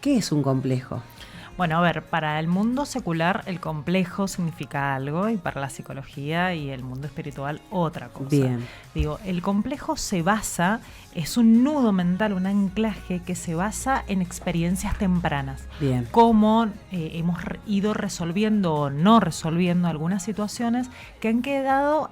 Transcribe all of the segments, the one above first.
¿Qué es un complejo? Bueno, a ver, para el mundo secular el complejo significa algo y para la psicología y el mundo espiritual otra cosa. Bien. Digo, el complejo se basa, es un nudo mental, un anclaje que se basa en experiencias tempranas. Bien. Cómo hemos ido resolviendo o no resolviendo algunas situaciones que han quedado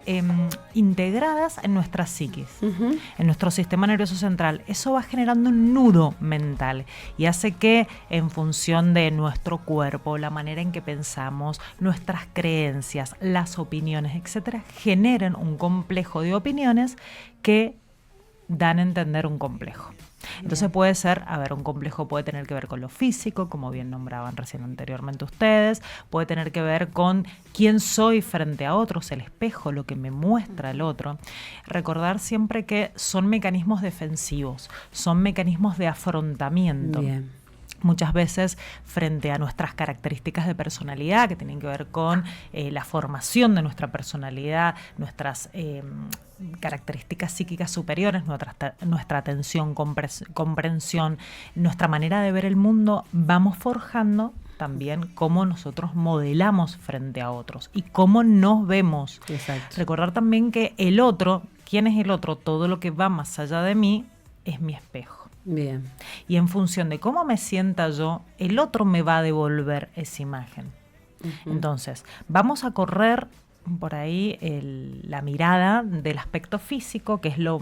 integradas en nuestra psiquis, en nuestro sistema nervioso central. Eso va generando un nudo mental y hace que en función de nuestro cuerpo, la manera en que pensamos, nuestras creencias, las opiniones, etcétera, generen un complejo de opiniones que dan a entender un complejo. Entonces puede ser, a ver, un complejo puede tener que ver con lo físico, como bien nombraban recién anteriormente ustedes, puede tener que ver con quién soy frente a otros, el espejo, lo que me muestra el otro. Recordar siempre que son mecanismos defensivos, son mecanismos de afrontamiento. Bien. Muchas veces frente a nuestras características de personalidad que tienen que ver con la formación de nuestra personalidad, nuestras características psíquicas superiores, nuestra atención, comprensión, nuestra manera de ver el mundo, vamos forjando también cómo nosotros modelamos frente a otros y cómo nos vemos. Exacto. Recordar también que el otro, ¿quién es el otro? Todo lo que va más allá de mí es mi espejo. Bien. Y en función de cómo me sienta yo, el otro me va a devolver esa imagen. Entonces, vamos a correr por ahí la mirada del aspecto físico, que es lo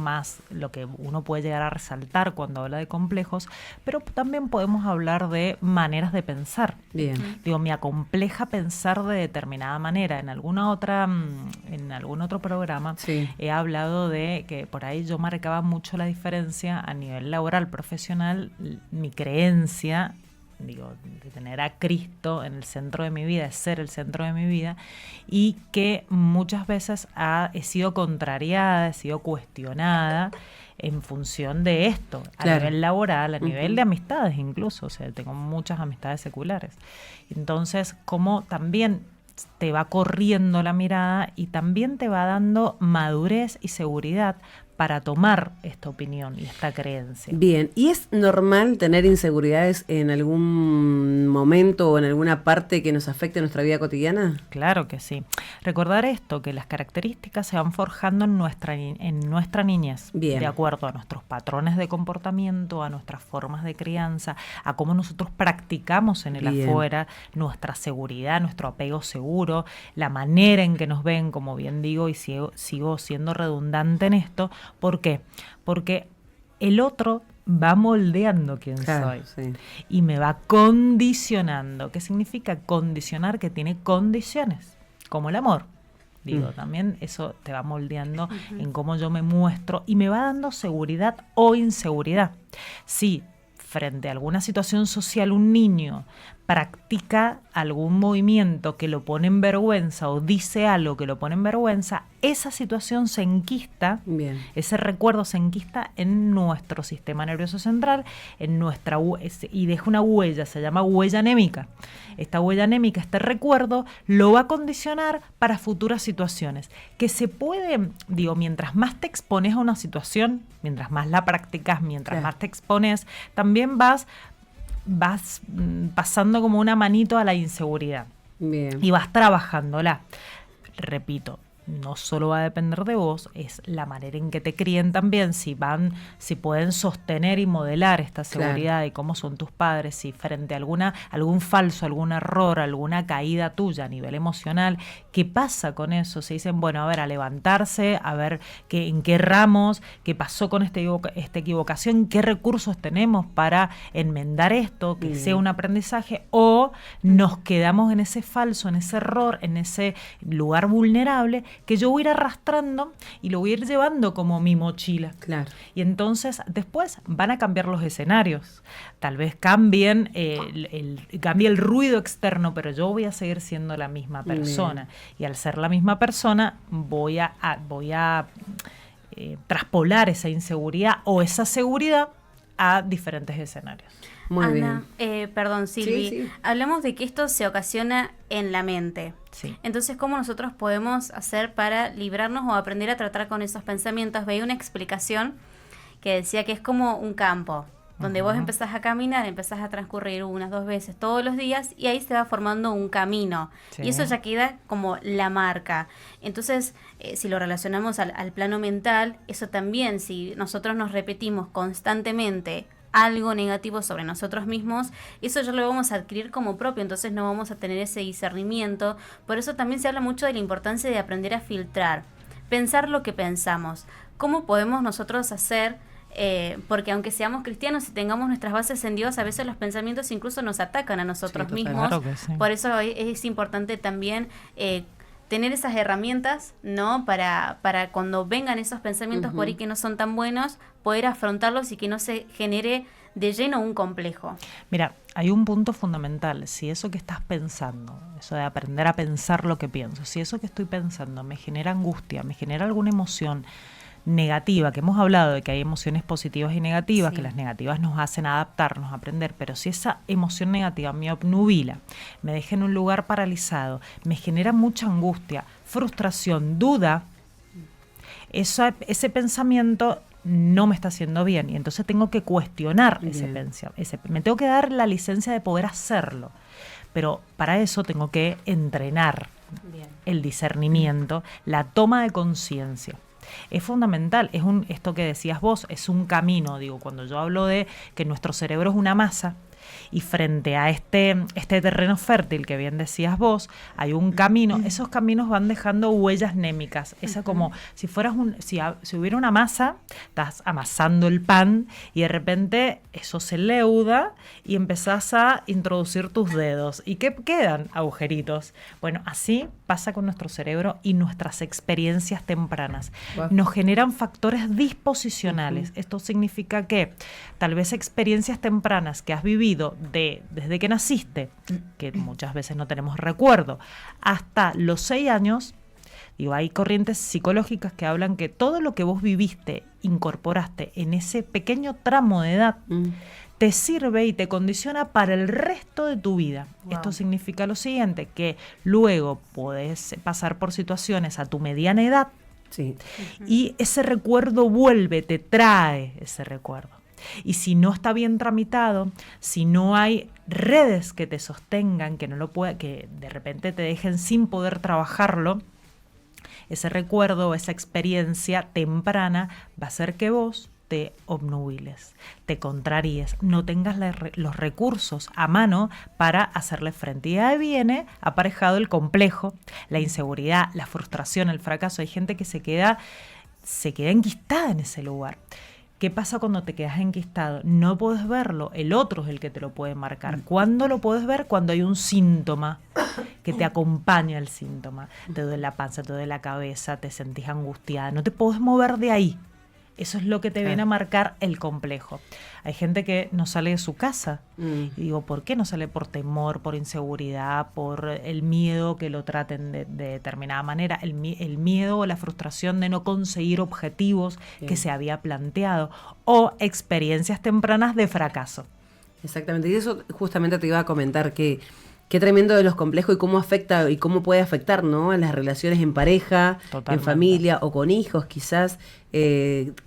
que uno puede llegar a resaltar cuando habla de complejos, pero también podemos hablar de maneras de pensar. Bien. Digo, me acompleja pensar de determinada manera. En algún otro programa Sí. he hablado de que por ahí yo marcaba mucho la diferencia a nivel laboral, profesional, mi creencia, digo, de tener a Cristo en el centro de mi vida, de ser el centro de mi vida, y que muchas veces he sido contrariada, he sido cuestionada en función de esto, a nivel laboral, a nivel de amistades incluso, o sea, tengo muchas amistades seculares. Entonces, como también te va corriendo la mirada y también te va dando madurez y seguridad para tomar esta opinión y esta creencia. Bien, ¿y es normal tener inseguridades en algún momento o en alguna parte que nos afecte nuestra vida cotidiana? Claro que sí. Recordar esto, que las características se van forjando en nuestra niñez, Bien. de acuerdo a nuestros patrones de comportamiento, a nuestras formas de crianza, a cómo nosotros practicamos en el afuera, nuestra seguridad, nuestro apego seguro, la manera en que nos ven, como bien digo, y sigo siendo redundante en esto. ¿Por qué? Porque el otro va moldeando quién soy y me va condicionando. ¿Qué significa condicionar? Que tiene condiciones, como el amor. Digo, también eso te va moldeando en cómo yo me muestro y me va dando seguridad o inseguridad. Si frente a alguna situación social un niño practica algún movimiento que lo pone en vergüenza o dice algo que lo pone en vergüenza, esa situación se enquista, ese recuerdo se enquista en nuestro sistema nervioso central, y deja una huella, se llama huella anémica. Esta huella anémica, este recuerdo, lo va a condicionar para futuras situaciones, que se puede, digo, mientras más te expones a una situación, mientras más la practicas, mientras más te expones, también vas pasando como una manito a la inseguridad. Bien. Y vas trabajándola. Repito, no solo va a depender de vos, es la manera en que te críen también, si pueden sostener y modelar esta seguridad y cómo son tus padres, si frente a algún falso, algún error, alguna caída tuya a nivel emocional, ¿qué pasa con eso? Se dicen, bueno, a ver, a levantarse, a ver en qué ramos, qué pasó con esta equivocación, qué recursos tenemos para enmendar esto, que sea un aprendizaje, o nos quedamos en ese falso, en ese error, en ese lugar vulnerable que yo voy a ir arrastrando y lo voy a ir llevando como mi mochila. Claro. Y entonces después van a cambiar los escenarios. Tal vez cambie el ruido externo, pero yo voy a seguir siendo la misma persona. Y al ser la misma persona, voy a traspolar esa inseguridad o esa seguridad a diferentes escenarios. Muy Ana, bien. Perdón, Silvi, Sí. hablamos de que esto se ocasiona en la mente. Sí. Entonces, ¿cómo nosotros podemos hacer para librarnos o aprender a tratar con esos pensamientos? Veía una explicación que decía que es como un campo. donde vos empezás a caminar, empezás a transcurrir unas 2 veces todos los días y ahí se va formando un camino. Sí. Y eso ya queda como la marca. Entonces, si lo relacionamos al plano mental, eso también, si nosotros nos repetimos constantemente algo negativo sobre nosotros mismos, eso ya lo vamos a adquirir como propio, entonces no vamos a tener ese discernimiento. Por eso también se habla mucho de la importancia de aprender a filtrar, pensar lo que pensamos. ¿Cómo podemos nosotros hacer? Porque aunque seamos cristianos y tengamos nuestras bases en Dios, a veces los pensamientos incluso nos atacan a nosotros mismos. Claro que sí. Por eso es importante también tener esas herramientas, ¿no? Para cuando vengan esos pensamientos por ahí que no son tan buenos, poder afrontarlos y que no se genere de lleno un complejo. Mira, hay un punto fundamental. Si eso que estás pensando, eso de aprender a pensar lo que pienso, si eso que estoy pensando me genera angustia, me genera alguna emoción negativa, que hemos hablado de que hay emociones positivas y negativas, que las negativas nos hacen adaptarnos, aprender, pero si esa emoción negativa me obnubila, me deja en un lugar paralizado, me genera mucha angustia, frustración, duda, ese pensamiento no me está haciendo bien y entonces tengo que cuestionar ese pensamiento, me tengo que dar la licencia de poder hacerlo, pero para eso tengo que entrenar el discernimiento, la toma de conciencia. Es fundamental, esto que decías vos, es un camino, digo, cuando yo hablo de que nuestro cerebro es una masa y frente a este terreno fértil que bien decías vos, hay un camino, esos caminos van dejando huellas némicas, esa como si fueras si hubiera una masa, estás amasando el pan y de repente eso se leuda y empezás a introducir tus dedos y ¿qué quedan? Agujeritos. Bueno, así pasa con nuestro cerebro y nuestras experiencias tempranas. Wow. Nos generan factores disposicionales. Esto significa que tal vez experiencias tempranas que has vivido desde que naciste, que muchas veces no tenemos recuerdo, hasta los 6 años, digo, hay corrientes psicológicas que hablan que todo lo que vos viviste, incorporaste en ese pequeño tramo de edad, te sirve y te condiciona para el resto de tu vida. Wow. Esto significa lo siguiente, que luego podés pasar por situaciones a tu mediana edad y ese recuerdo vuelve, te trae ese recuerdo. Y si no está bien tramitado, si no hay redes que te sostengan, que de repente te dejen sin poder trabajarlo, ese recuerdo, esa experiencia temprana va a hacer que vos te obnubiles, te contraríes, no tengas los recursos a mano para hacerle frente. Y ahí viene aparejado el complejo, la inseguridad, la frustración, el fracaso. Hay gente que se queda enquistada en ese lugar. ¿Qué pasa cuando te quedas enquistado? No puedes verlo, el otro es el que te lo puede marcar. ¿Cuándo lo puedes ver? Cuando hay un síntoma que te acompaña el síntoma. Te duele la panza, te duele la cabeza, te sentís angustiada, no te podés mover de ahí. Eso es lo que te viene a marcar el complejo. Hay gente que no sale de su casa. Y digo, ¿por qué no sale? Por temor, por inseguridad, por el miedo que lo traten de determinada manera, el miedo o la frustración de no conseguir objetivos que se había planteado o experiencias tempranas de fracaso. Exactamente, y eso justamente te iba a comentar que qué tremendo de los complejos y cómo afecta y cómo puede afectar, ¿no? En las relaciones en pareja, en familia o con hijos quizás,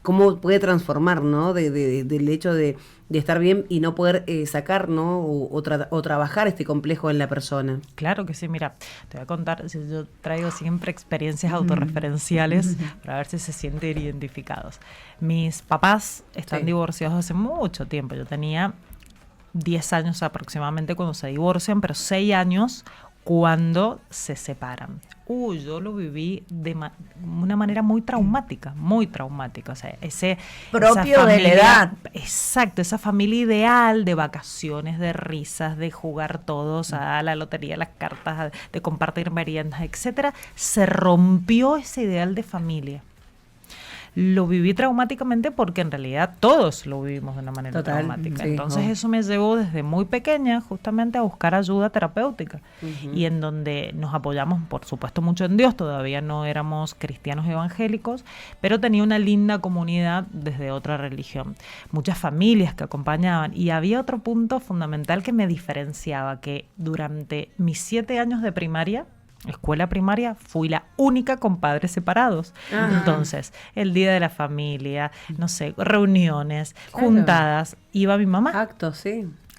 cómo puede transformar, ¿no? Del hecho de estar bien y no poder sacar, ¿no? O trabajar este complejo en la persona. Claro que sí, mira, te voy a contar, yo traigo siempre experiencias autorreferenciales para ver si se sienten identificados. Mis papás están divorciados hace mucho tiempo, yo tenía 10 años aproximadamente cuando se divorcian, pero 6 años cuando se separan. Yo lo viví de una manera muy traumática. O sea, propio de la edad. Exacto, esa familia ideal de vacaciones, de risas, de jugar todos a la lotería, las cartas, de compartir meriendas, etcétera. Se rompió ese ideal de familia. Lo viví traumáticamente porque en realidad todos lo vivimos de una manera traumática. Entonces eso me llevó desde muy pequeña justamente a buscar ayuda terapéutica y en donde nos apoyamos, por supuesto, mucho en Dios. Todavía no éramos cristianos evangélicos, pero tenía una linda comunidad desde otra religión. Muchas familias que acompañaban y había otro punto fundamental que me diferenciaba, que durante mis 7 años de primaria escuela primaria fui la única con padres separados. Entonces, el día de la familia, no sé, reuniones, juntadas, iba mi mamá.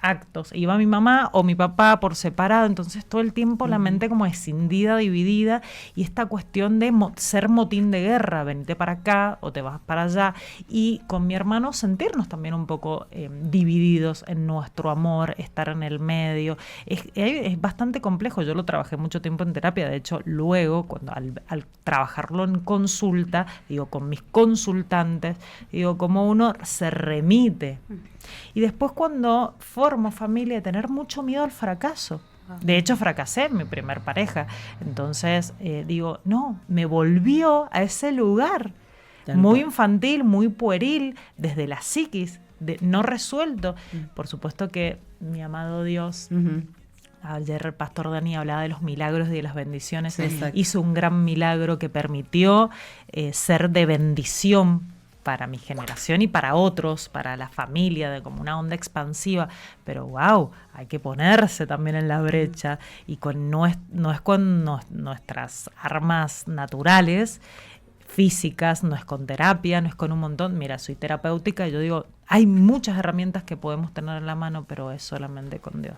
Actos, iba mi mamá o mi papá por separado, entonces todo el tiempo la mente como escindida, dividida, y esta cuestión de ser motín de guerra, venite para acá o te vas para allá, y con mi hermano sentirnos también un poco divididos en nuestro amor, estar en el medio, es bastante complejo. Yo lo trabajé mucho tiempo en terapia, de hecho luego cuando al trabajarlo en consulta, digo, con mis consultantes, digo, cómo uno se remite. Y después cuando formo familia, tener mucho miedo al fracaso. De hecho, fracasé en mi primer pareja. Entonces, digo, no, me volvió a ese lugar muy infantil, muy pueril, desde la psiquis, no resuelto. Por supuesto que mi amado Dios... Ayer el pastor Dani hablaba de los milagros y de las bendiciones. Hizo un gran milagro que permitió ser de bendición para mi generación y para otros, para la familia, de como una onda expansiva. Pero wow, hay que ponerse también en la brecha, y no es con nuestras armas naturales, físicas, no es con terapia, no es con un montón. Mira, soy terapéutica y yo digo, hay muchas herramientas que podemos tener en la mano, pero es solamente con Dios.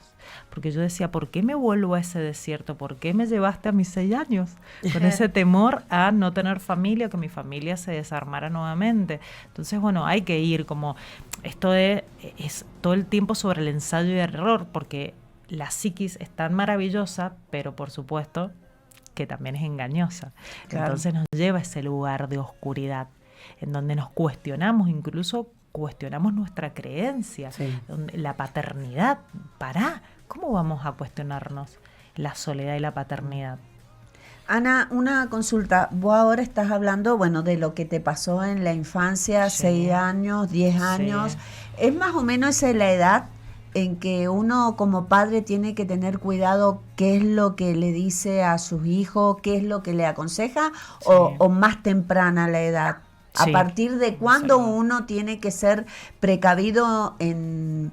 Porque yo decía, ¿por qué me vuelvo a ese desierto? ¿Por qué me llevaste a mis 6 años? Con ese temor a no tener familia, que mi familia se desarmara nuevamente. Entonces, bueno, hay que ir como... Esto es todo el tiempo sobre el ensayo y error, porque la psiquis es tan maravillosa, pero por supuesto que también es engañosa. Claro. Entonces nos lleva a ese lugar de oscuridad, en donde nos cuestionamos, incluso cuestionamos nuestra creencia, donde la paternidad. ¿Cómo vamos a cuestionarnos la soledad y la paternidad? Ana, una consulta. Vos ahora estás hablando, bueno, de lo que te pasó en la infancia, 6 años, 10 años. ¿Es más o menos esa la edad en que uno como padre tiene que tener cuidado qué es lo que le dice a sus hijos, qué es lo que le aconseja, o más temprana la edad? ¿A partir de cuándo uno tiene que ser precavido en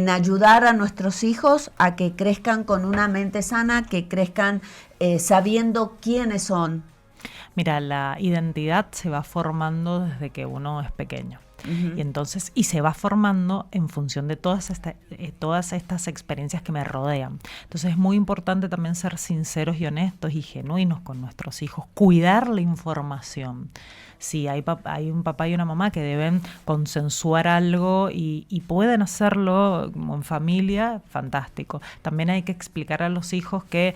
ayudar a nuestros hijos a que crezcan con una mente sana, que crezcan sabiendo quiénes son? Mira, la identidad se va formando desde que uno es pequeño. Y entonces, se va formando en función de todas estas experiencias que me rodean. Entonces es muy importante también ser sinceros y honestos y genuinos con nuestros hijos, cuidar la información. Si hay un papá y una mamá que deben consensuar algo y pueden hacerlo como en familia, fantástico. También hay que explicar a los hijos que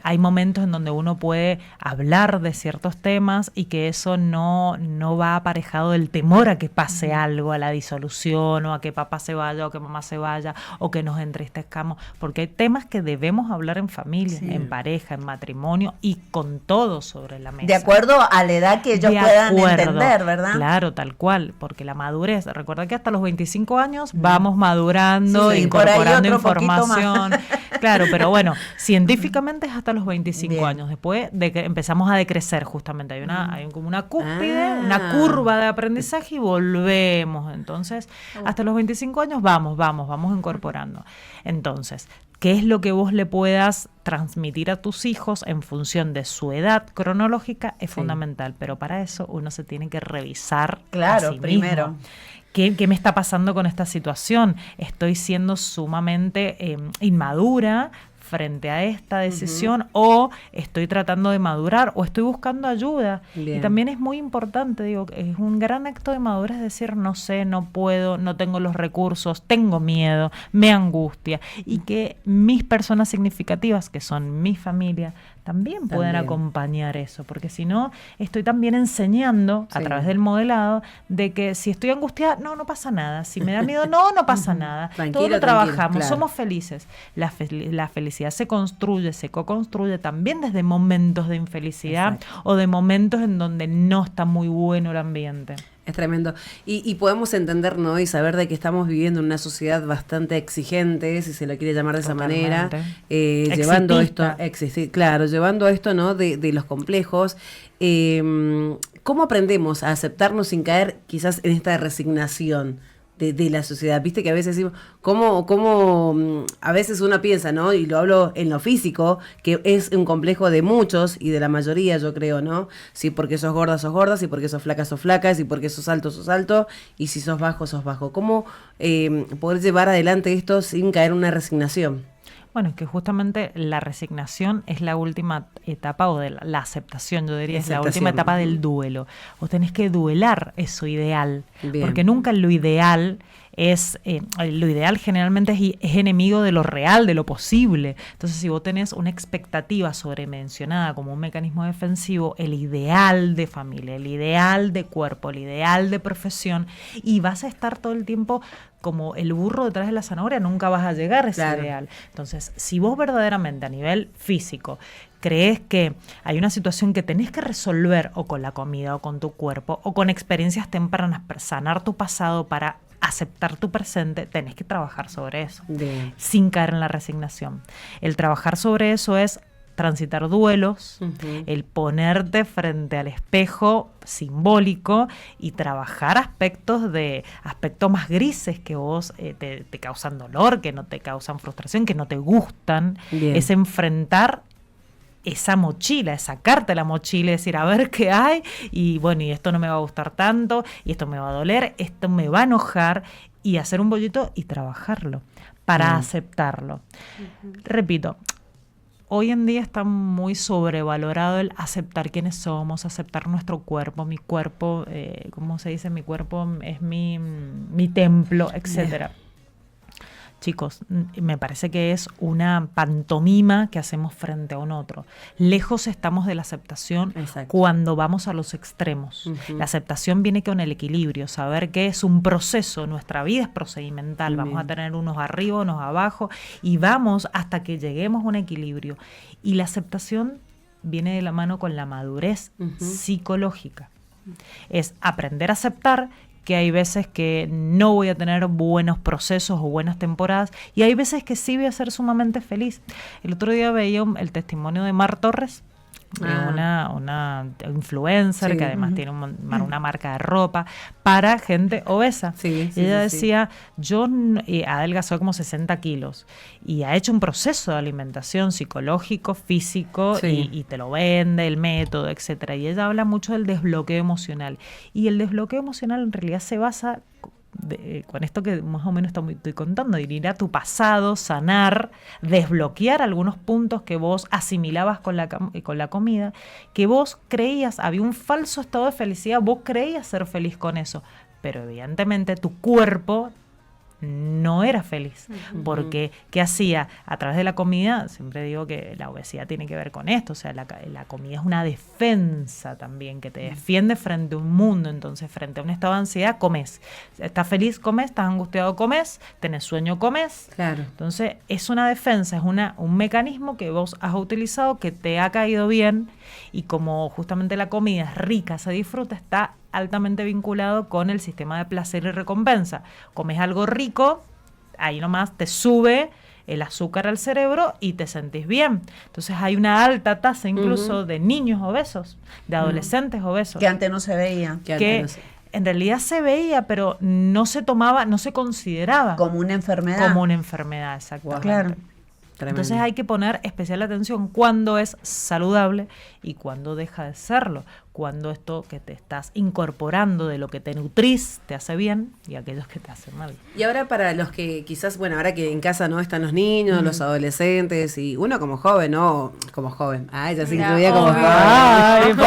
hay momentos en donde uno puede hablar de ciertos temas y que eso no va aparejado del temor a que pase algo, a la disolución, o a que papá se vaya o que mamá se vaya, o que nos entristezcamos, porque hay temas que debemos hablar en familia, en pareja, en matrimonio, y con todo sobre la mesa. De acuerdo a la edad que ellos puedan entender, ¿verdad? Claro, tal cual, porque la madurez, recuerda que hasta los 25 años vamos madurando, incorporando información. Claro, pero bueno, científicamente es hasta los 25 años, después de que empezamos a decrecer justamente, hay como una cúspide, una curva de aprendizaje, y volvemos. Entonces, hasta los 25 años vamos incorporando. Entonces, ¿qué es lo que vos le puedas transmitir a tus hijos en función de su edad cronológica? Es fundamental, pero para eso uno se tiene que revisar a sí primero. Mismo. ¿Qué me está pasando con esta situación? ¿Estoy siendo sumamente inmadura frente a esta decisión, o estoy tratando de madurar, o estoy buscando ayuda? Bien. Y también es muy importante, digo, es un gran acto de madurez decir, no sé, no puedo, no tengo los recursos, tengo miedo, me angustia, y que mis personas significativas, que son mi familia, también pueden acompañar eso, porque si no, estoy también enseñando a través del modelado de que si estoy angustiada, no pasa nada, si me da miedo, no pasa nada, todo lo trabajamos, somos felices. La felicidad se construye, se co-construye también desde momentos de infelicidad o de momentos en donde no está muy bueno el ambiente. Es tremendo. Y podemos entender, ¿no? Y saber de que estamos viviendo en una sociedad bastante exigente, si se lo quiere llamar de esa manera, llevando esto, ¿no? De los complejos. ¿Cómo aprendemos a aceptarnos sin caer quizás en esta resignación? de la sociedad. Viste que a veces decimos, ¿cómo a veces uno piensa, ¿no? Y lo hablo en lo físico, que es un complejo de muchos y de la mayoría, yo creo, ¿no? Si porque sos gorda, si porque sos flaca, si porque sos alto, y si sos bajo, sos bajo. ¿Cómo poder llevar adelante esto sin caer en una resignación? Bueno, es que justamente la resignación es la última etapa, o de la aceptación, yo diría, es la última etapa del duelo. Vos tenés que duelar eso ideal, bien, porque nunca lo ideal es, lo ideal generalmente es enemigo de lo real, de lo posible. Entonces, si vos tenés una expectativa sobredimensionada como un mecanismo defensivo, el ideal de familia, el ideal de cuerpo, el ideal de profesión, y vas a estar todo el tiempo como el burro detrás de la zanahoria, nunca vas a llegar a ese ideal. Entonces, si vos verdaderamente a nivel físico crees que hay una situación que tenés que resolver o con la comida o con tu cuerpo o con experiencias tempranas para sanar tu pasado, para aceptar tu presente, tenés que trabajar sobre eso, sin caer en la resignación. El trabajar sobre eso es transitar duelos, el ponerte frente al espejo simbólico y trabajar aspectos más grises que vos te causan dolor, que no te causan frustración, que no te gustan. Es enfrentar esa mochila, es sacarte la mochila y decir, a ver qué hay, y bueno, y esto no me va a gustar tanto, y esto me va a doler, esto me va a enojar, y hacer un bollito y trabajarlo para aceptarlo. Repito, hoy en día está muy sobrevalorado el aceptar quiénes somos, aceptar nuestro cuerpo, mi cuerpo, ¿cómo se dice? Mi cuerpo es mi templo, etcétera. Chicos, me parece que es una pantomima que hacemos frente a un otro. Lejos estamos de la aceptación. Exacto. Cuando vamos a los extremos. La aceptación viene con el equilibrio, saber que es un proceso, nuestra vida es procedimental, vamos a tener unos arriba, unos abajo, y vamos hasta que lleguemos a un equilibrio. Y la aceptación viene de la mano con la madurez psicológica. Es aprender a aceptar que hay veces que no voy a tener buenos procesos o buenas temporadas, y hay veces que sí voy a ser sumamente feliz. El otro día veía el testimonio de Mar Torres, una influencer que además tiene una marca de ropa para gente obesa. Ella decía, yo adelgazó como 60 kilos y ha hecho un proceso de alimentación psicológico, físico, y te lo vende, el método, etcétera. Y ella habla mucho del desbloqueo emocional. Y el desbloqueo emocional en realidad se basa con esto que más o menos estoy contando, ir a tu pasado, sanar, desbloquear algunos puntos que vos asimilabas con la comida, que vos creías, había un falso estado de felicidad, vos creías ser feliz con eso, pero evidentemente tu cuerpo no era feliz, porque ¿qué hacía? A través de la comida, siempre digo que la obesidad tiene que ver con esto, o sea, la comida es una defensa también, que te defiende frente a un mundo. Entonces, frente a un estado de ansiedad, comes. Estás feliz, comes. Estás angustiado, comes. Tenés sueño, comes. Claro. Entonces, es una defensa, es un mecanismo que vos has utilizado, que te ha caído bien, y como justamente la comida es rica, se disfruta, está altamente vinculado con el sistema de placer y recompensa. Comes algo rico, ahí nomás te sube el azúcar al cerebro y te sentís bien. Entonces hay una alta tasa incluso de niños obesos, de adolescentes obesos. Que antes no se veía. Que en realidad se veía, pero no se tomaba, no se consideraba. Como una enfermedad. Como una enfermedad, exactamente. Claro. Tremendo. Entonces hay que poner especial atención cuando es saludable y cuando deja de serlo, cuando esto que te estás incorporando de lo que te nutrís te hace bien y aquellos que te hacen mal. Y ahora para los que quizás, bueno, ahora que en casa no están los niños, los adolescentes, y uno como joven, ¿no? Como joven. Ella se incluía como joven.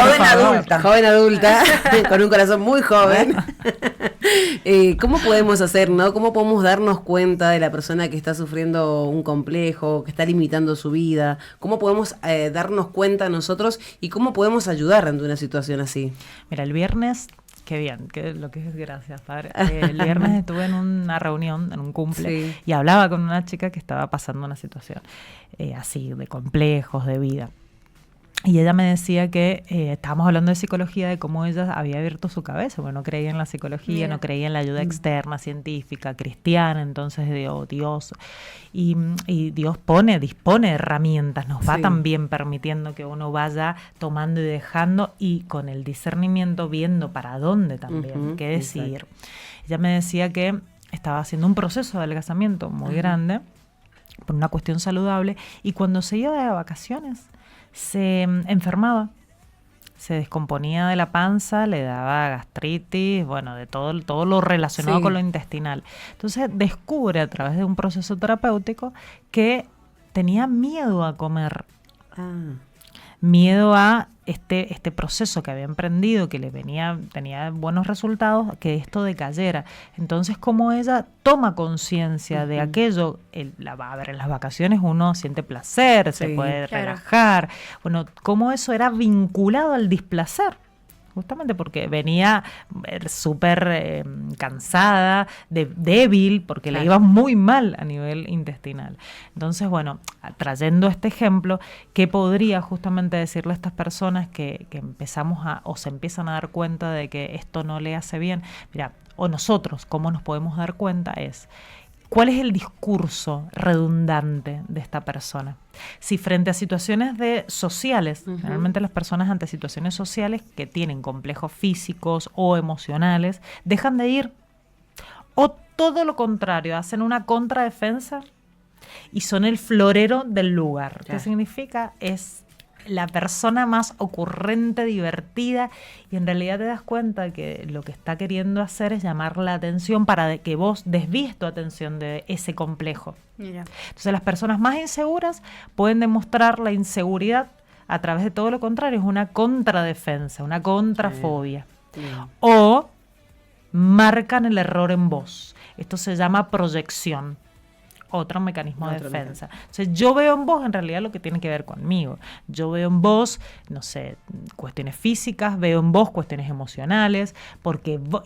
Joven adulta, con un corazón muy joven. ¿Cómo podemos hacer, no? ¿Cómo podemos darnos cuenta de la persona que está sufriendo un complejo, que está limitando su vida? ¿Cómo podemos darnos cuenta nosotros y cómo podemos ayudar ante una situación así? Mira, el viernes, qué bien, lo que es, gracias, padre. El viernes estuve en una reunión, en un cumple, y hablaba con una chica que estaba pasando una situación así, de complejos, de vida. Y ella me decía que estábamos hablando de psicología, de cómo ella había abierto su cabeza, bueno, no creía en la psicología, no creía en la ayuda externa, científica, cristiana, entonces Dios, y Dios dispone de herramientas, nos va también permitiendo que uno vaya tomando y dejando, y con el discernimiento viendo para dónde también, qué decidir. Ella me decía que estaba haciendo un proceso de adelgazamiento muy grande, por una cuestión saludable, y cuando se iba de vacaciones se enfermaba, se descomponía de la panza, le daba gastritis, bueno, de todo lo relacionado con lo intestinal. Entonces descubre a través de un proceso terapéutico que tenía miedo a comer. Miedo a este proceso que había emprendido, que tenía buenos resultados, que esto decayera. Entonces, como ella toma conciencia de aquello, en las vacaciones uno siente placer, se puede relajar. Bueno, cómo eso era vinculado al displacer. Justamente porque venía súper cansada, débil, porque le iba muy mal a nivel intestinal. Entonces, bueno, trayendo este ejemplo, ¿qué podría justamente decirle a estas personas que se empiezan a dar cuenta de que esto no le hace bien? Mira, o nosotros, ¿cómo nos podemos dar cuenta? ¿Cuál es el discurso redundante de esta persona? Si frente a situaciones sociales, generalmente las personas ante situaciones sociales que tienen complejos físicos o emocionales, dejan de ir. O todo lo contrario, hacen una contradefensa y son el florero del lugar. ¿Qué significa? Es la persona más ocurrente, divertida, y en realidad te das cuenta que lo que está queriendo hacer es llamar la atención para que vos desvíes tu atención de ese complejo. Mira. Entonces las personas más inseguras pueden demostrar la inseguridad a través de todo lo contrario, es una contradefensa, una contrafobia. O marcan el error en vos. Esto se llama proyección. Otro mecanismo de defensa. Entonces, yo veo en vos en realidad lo que tiene que ver conmigo. Yo veo en vos, no sé, cuestiones físicas, veo en vos cuestiones emocionales,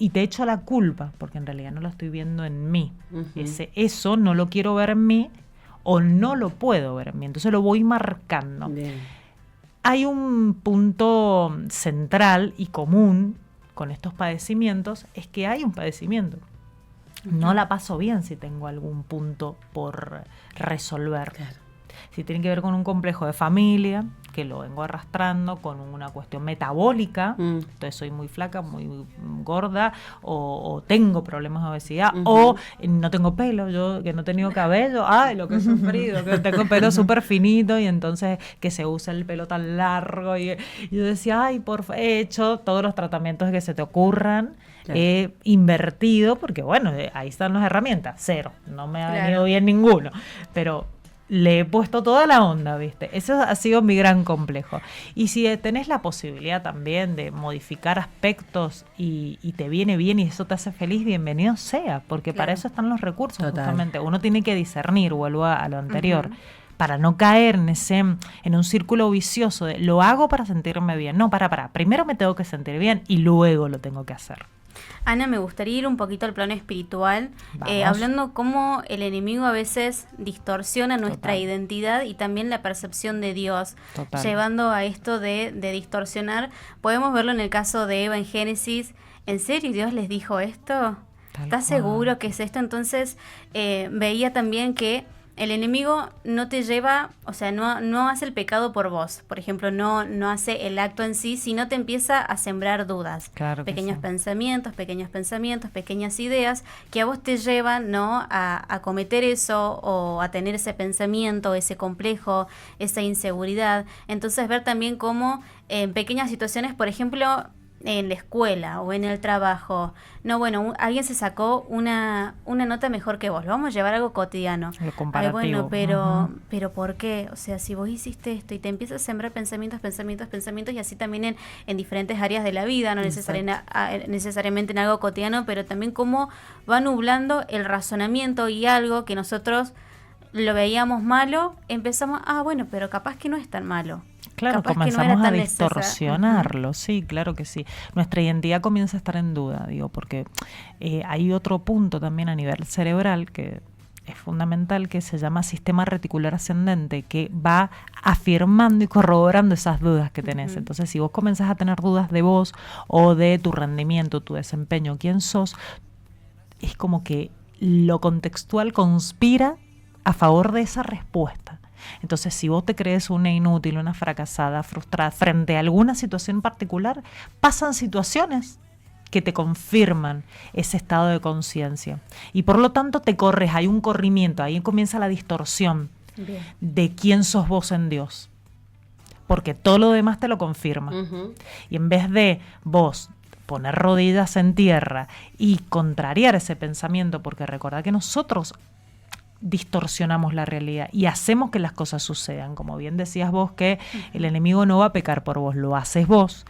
y te echo la culpa, porque en realidad no lo estoy viendo en mí. Eso no lo quiero ver en mí o no lo puedo ver en mí. Entonces lo voy marcando. Bien. Hay un punto central y común con estos padecimientos, es que hay un padecimiento. No la paso bien si tengo algún punto por resolver. Claro. Si tiene que ver con un complejo de familia, que lo vengo arrastrando, con una cuestión metabólica, entonces soy muy flaca, muy gorda, o tengo problemas de obesidad, o no tengo pelo, yo que no he tenido cabello, lo que he sufrido, que tengo pelo súper finito, y entonces que se usa el pelo tan largo, y yo decía, he hecho todos los tratamientos que se te ocurran, he invertido, porque bueno, ahí están las herramientas, 0, no me ha venido bien ninguno, pero le he puesto toda la onda, ¿viste? Eso ha sido mi gran complejo. Y si tenés la posibilidad también de modificar aspectos y te viene bien y eso te hace feliz, bienvenido sea, porque para eso están los recursos. Total. Justamente. Uno tiene que discernir, vuelvo a lo anterior, para no caer en un círculo vicioso de lo hago para sentirme bien. No, para. Primero me tengo que sentir bien y luego lo tengo que hacer. Ana, me gustaría ir un poquito al plano espiritual, hablando cómo el enemigo a veces distorsiona nuestra identidad y también la percepción de Dios. Llevando a esto de distorsionar, podemos verlo en el caso de Eva en Génesis. ¿En serio Dios les dijo esto? ¿Estás seguro que es esto? Entonces veía también que el enemigo no te lleva, o sea, no hace el pecado por vos. Por ejemplo, no hace el acto en sí, sino te empieza a sembrar dudas. Claro, pequeños pensamientos, pequeñas ideas que a vos te llevan, ¿no?, a cometer eso o a tener ese pensamiento, ese complejo, esa inseguridad. Entonces ver también cómo en pequeñas situaciones, por ejemplo, en la escuela o en el trabajo, alguien se sacó una nota mejor que vos, lo vamos a llevar a algo cotidiano. Lo comparativo. Pero ¿por qué? O sea, si vos hiciste esto y te empiezas a sembrar pensamientos y así también en diferentes áreas de la vida, no necesariamente en algo cotidiano, pero también cómo va nublando el razonamiento y algo que nosotros lo veíamos malo, empezamos, pero capaz que no es tan malo. Claro, capaz comenzamos a distorsionarlo, sí, claro que sí. Nuestra identidad comienza a estar en duda, porque hay otro punto también a nivel cerebral que es fundamental, que se llama sistema reticular ascendente, que va afirmando y corroborando esas dudas que tenés. Entonces, si vos comenzás a tener dudas de vos o de tu rendimiento, tu desempeño, quién sos, es como que lo contextual conspira a favor de esa respuesta. Entonces, si vos te crees una inútil, una fracasada, frustrada frente a alguna situación particular, pasan situaciones que te confirman ese estado de conciencia. Y por lo tanto te corres, hay un corrimiento, ahí comienza la distorsión de quién sos vos en Dios. Porque todo lo demás te lo confirma. Y en vez de vos poner rodillas en tierra y contrariar ese pensamiento, porque recordad que nosotros distorsionamos la realidad y hacemos que las cosas sucedan. Como bien decías vos, que el enemigo no va a pecar por vos, lo haces vos.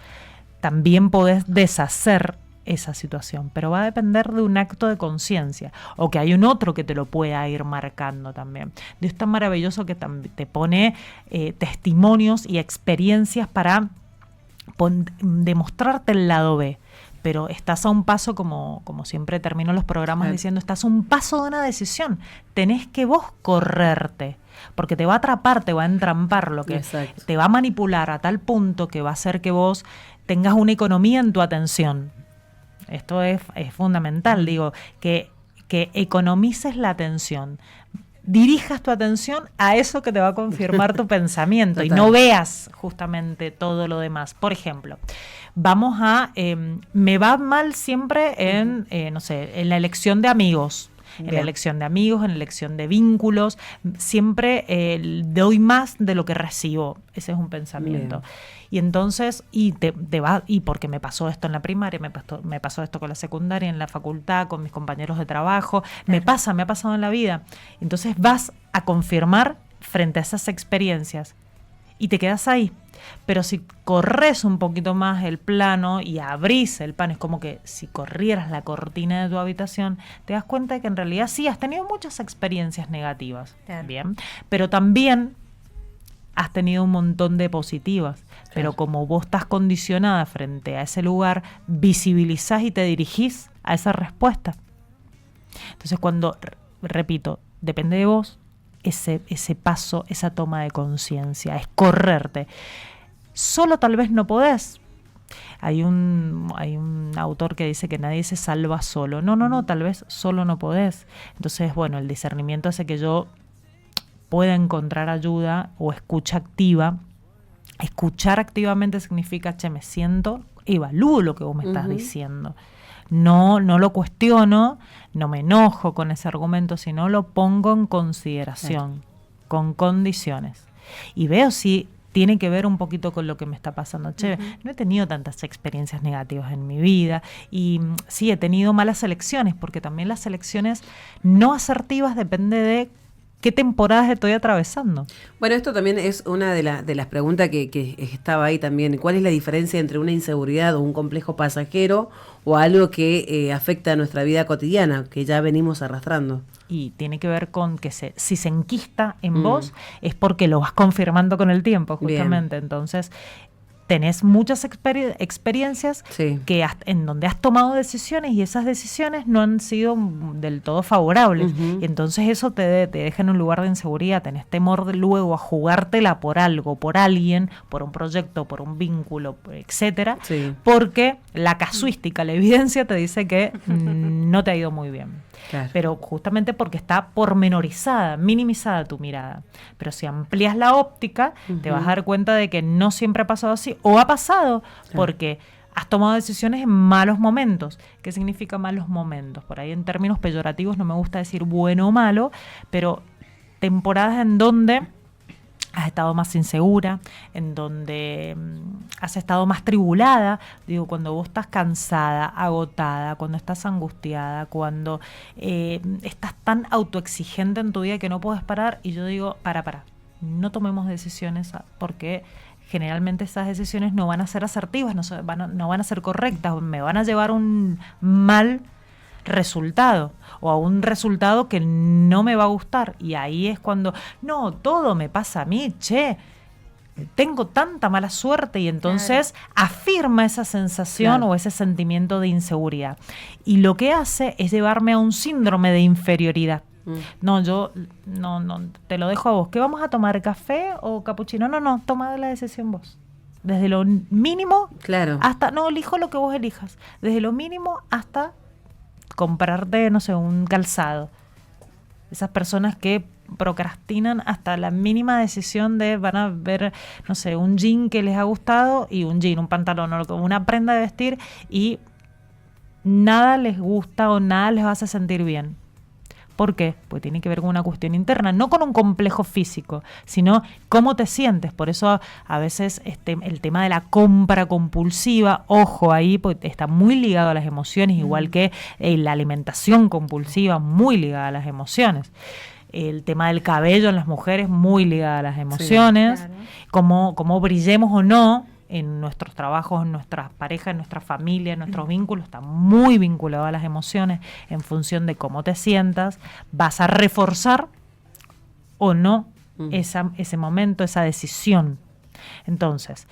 También podés deshacer esa situación, pero va a depender de un acto de conciencia o que hay un otro que te lo pueda ir marcando también. Dios es tan maravilloso que te pone testimonios y experiencias para demostrarte el lado B. Pero estás a un paso, como siempre termino los programas diciendo, estás a un paso de una decisión. Tenés que vos correrte, porque te va a atrapar, te va a entrampar, lo que te va a manipular a tal punto que va a hacer que vos tengas una economía en tu atención. Esto es fundamental, digo, que economices la atención. Dirijas tu atención a eso que te va a confirmar tu pensamiento y no veas justamente todo lo demás. Por ejemplo, vamos a... me va mal siempre en la elección de amigos. En la elección de amigos, en la elección de vínculos. Siempre doy más de lo que recibo. Ese es un pensamiento. Bien. Y entonces, y porque me pasó esto en la primaria, me pasó esto con la secundaria, en la facultad, con mis compañeros de trabajo, me ha pasado en la vida. Entonces vas a confirmar frente a esas experiencias y te quedas ahí. Pero si corres un poquito más el plano y abrís el pan, es como que si corrieras la cortina de tu habitación, te das cuenta de que en realidad sí, has tenido muchas experiencias negativas, bien, pero también has tenido un montón de positivas, pero como vos estás condicionada frente a ese lugar, visibilizás y te dirigís a esa respuesta. Entonces cuando, repito, depende de vos, ese paso, esa toma de conciencia, es correrte. Solo tal vez no podés. Hay un autor que dice que nadie se salva solo. No, tal vez solo no podés. Entonces, bueno, el discernimiento hace que yo pueda encontrar ayuda o escucha activa. Escuchar activamente significa, me siento, evalúo lo que vos me estás diciendo. No lo cuestiono, no me enojo con ese argumento, sino lo pongo en consideración, con condiciones. Y veo si tiene que ver un poquito con lo que me está pasando. No he tenido tantas experiencias negativas en mi vida y sí he tenido malas elecciones, porque también las elecciones no asertivas depende de qué temporadas estoy atravesando. Bueno, esto también es una de las preguntas que estaba ahí también. ¿Cuál es la diferencia entre una inseguridad o un complejo pasajero o algo que afecta a nuestra vida cotidiana, que ya venimos arrastrando? Y tiene que ver con que si se enquista en vos es porque lo vas confirmando con el tiempo, justamente. Bien. Entonces, tenés muchas experiencias en donde has tomado decisiones y esas decisiones no han sido del todo favorables. Y entonces eso te deja en un lugar de inseguridad. Tenés temor de luego a jugártela por algo, por alguien, por un proyecto, por un vínculo, etcétera, porque la casuística, la evidencia te dice que no te ha ido muy bien. Claro. Pero justamente porque está pormenorizada, minimizada tu mirada. Pero si amplías la óptica, te vas a dar cuenta de que no siempre ha pasado así, o ha pasado porque has tomado decisiones en malos momentos. ¿Qué significa malos momentos? Por ahí en términos peyorativos no me gusta decir bueno o malo, pero temporadas en donde has estado más insegura, en donde has estado más tribulada. Digo, cuando vos estás cansada, agotada, cuando estás angustiada, cuando estás tan autoexigente en tu vida que no puedes parar, y yo digo, para, no tomemos decisiones porque generalmente esas decisiones no van a ser asertivas, no van a ser correctas, me van a llevar a un mal resultado o a un resultado que no me va a gustar. Y ahí es cuando, no, todo me pasa a mí, tengo tanta mala suerte, y entonces afirma esa sensación o ese sentimiento de inseguridad. Y lo que hace es llevarme a un síndrome de inferioridad. No, yo no, te lo dejo a vos. ¿Qué vamos a tomar? ¿Café o capuchino? No, toma la decisión vos. Desde lo mínimo hasta, elijo lo que vos elijas. Desde lo mínimo hasta comprarte, un calzado. Esas personas que procrastinan hasta la mínima decisión van a ver, un jean que les ha gustado y un pantalón o una prenda de vestir, y nada les gusta o nada les hace sentir bien. ¿Por qué? Pues tiene que ver con una cuestión interna, no con un complejo físico, sino cómo te sientes. Por eso a veces el tema de la compra compulsiva, ojo ahí, porque está muy ligado a las emociones, igual que la alimentación compulsiva, muy ligada a las emociones. El tema del cabello en las mujeres, muy ligado a las emociones. Sí, claro. Cómo brillemos o no en nuestros trabajos, en nuestras parejas, en nuestra familia, en nuestros vínculos, está muy vinculado a las emociones. En función de cómo te sientas, vas a reforzar o no ese momento, esa decisión. Entonces,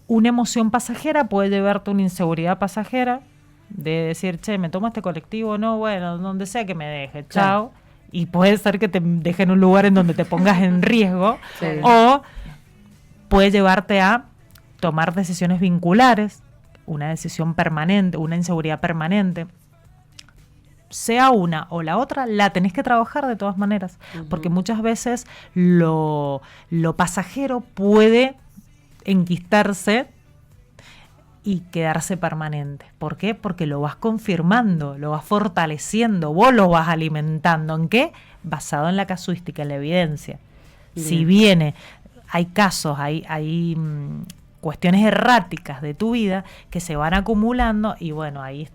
una emoción pasajera puede llevarte a una inseguridad pasajera de decir, che, me tomo este colectivo, no, bueno, donde sea que me deje, chao. Y puede ser que te deje en un lugar en donde te pongas en riesgo, sí. O puede llevarte a tomar decisiones vinculares, una decisión permanente, una inseguridad permanente. Sea una o la otra, la tenés que trabajar de todas maneras, porque muchas veces lo pasajero puede enquistarse y quedarse permanente. ¿Por qué? Porque lo vas confirmando, lo vas fortaleciendo, vos lo vas alimentando. ¿En qué? Basado en la casuística, en la evidencia. Bien. Si viene, hay casos, hay cuestiones erráticas de tu vida que se van acumulando y bueno, ahí